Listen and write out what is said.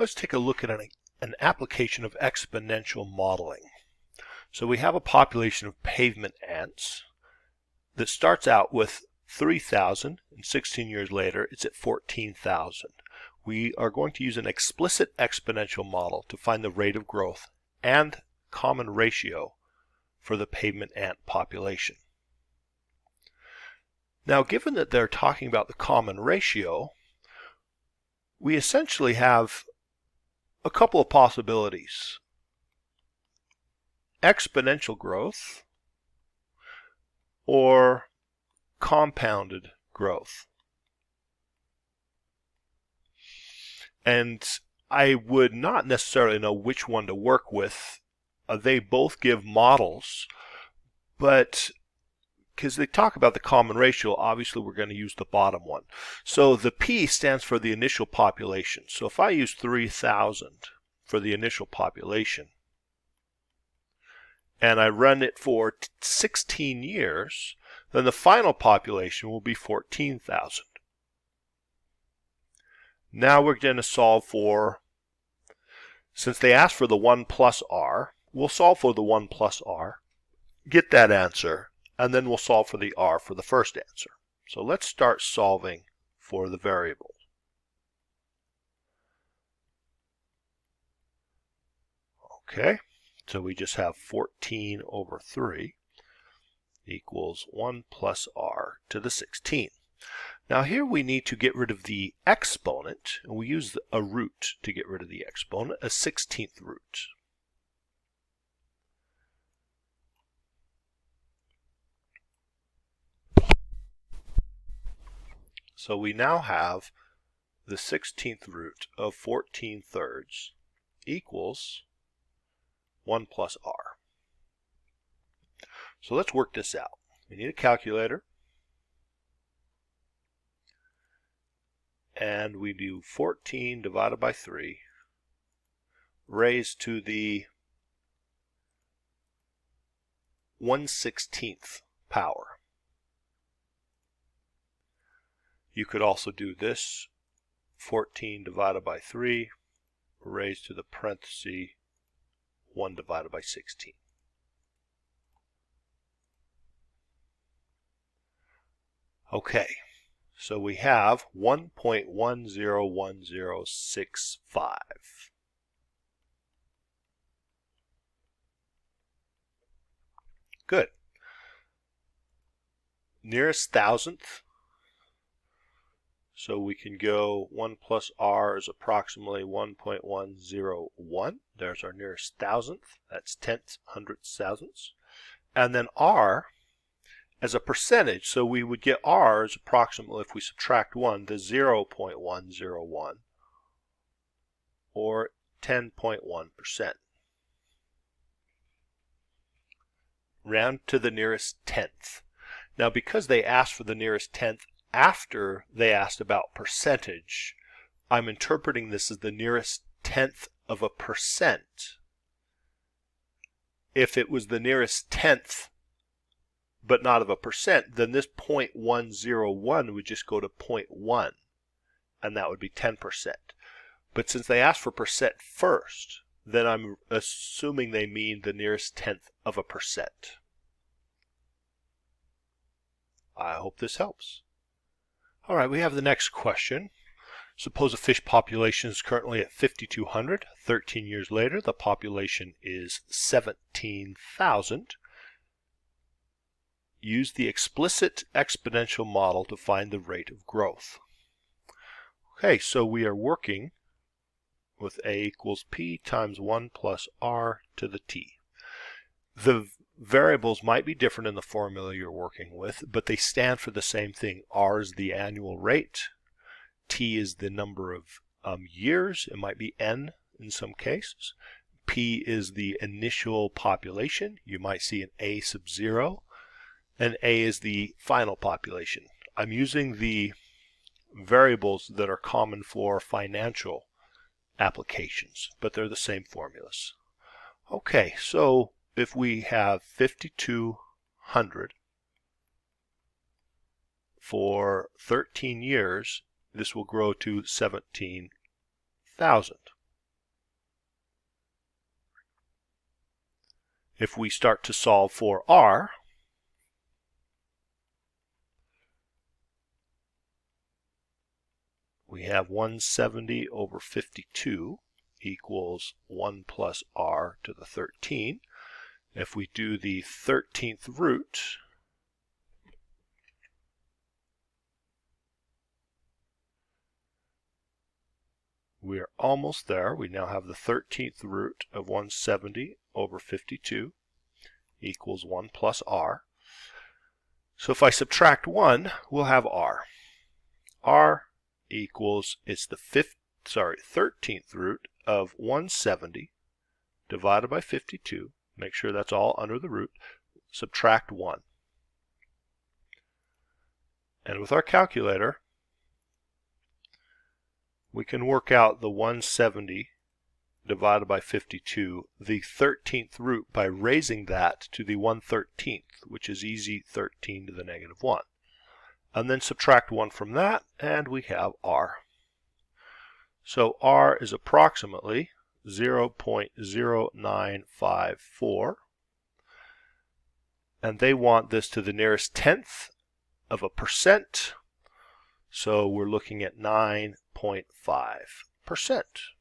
let's take a look at an application of exponential modeling. So we have a population of pavement ants that starts out with 3,000, and 16 years later it's at 14,000. We are going to use an explicit exponential model to find the rate of growth and common ratio for the pavement ant population. Now, given that they're talking about the common ratio, we essentially have a couple of possibilities. Exponential growth or compounded growth. And I would not necessarily know which one to work with. They both give models, but because they talk about the common ratio, obviously we're going to use the bottom one. So the P stands for the initial population. So if I use 3,000 for the initial population, and I run it for 16 years, then the final population will be 14,000. Now we're going to solve for, since they asked for the 1 plus r, we'll solve for the 1 plus r, get that answer, and then we'll solve for the r for the first answer. So let's start solving for the variables. Okay, so we just have 14 over 3 equals 1 plus r to the 16. Now here we need to get rid of the exponent, and we use a root to get rid of the exponent, a 16th root. So we now have the 16th root of 14 thirds equals 1 plus r. So let's work this out. We need a calculator. And we do 14 divided by 3 raised to the 1/16th power. You could also do this, 14 divided by 3 raised to the parenthesis 1 divided by 16. Okay, so we have 1.101065. Good. Nearest thousandth. So we can go 1 plus r is approximately 1.101. There's our nearest thousandth. That's tenths, hundredths, thousandths. And then r as a percentage. So we would get r as approximately, if we subtract 1, to 0.101 or 10.1%. Round to the nearest tenth. Now because they asked for the nearest tenth after they asked about percentage, I'm interpreting this as the nearest tenth of a percent. If it was the nearest tenth but not of a percent, then this 0.101 would just go to 0.1, and that would be 10%. But since they asked for percent first, then I'm assuming they mean the nearest tenth of a percent. I hope this helps. All right, we have the next question. Suppose a fish population is currently at 5,200. 13 years later, the population is 17,000. Use the explicit exponential model to find the rate of growth. Okay, so we are working with a equals p times 1 plus r to the t. The variables might be different in the formula you're working with, but they stand for the same thing. R is the annual rate. T is the number of years. It might be n in some cases. P is the initial population. You might see an A sub 0. And A is the final population. I'm using the variables that are common for financial applications, but they're the same formulas. Okay, so if we have 5,200 for 13 years, this will grow to 17,000. If we start to solve for r, we have 170 over 52 equals 1 plus r to the 13. If we do the 13th root, we are almost there. We now have the 13th root of 170 over 52 equals 1 plus r. So if I subtract 1, we'll have r. r equals, it's the 13th root of 170 divided by 52. Make sure that's all under the root. Subtract 1. And with our calculator, we can work out the 170 divided by 52, the 13th root, by raising that to the 1/13th, which is easy 13 to the negative 1. And then subtract 1 from that, and we have r. So r is approximately 0.0954, and they want this to the nearest tenth of a percent, so we're looking at 9.5%.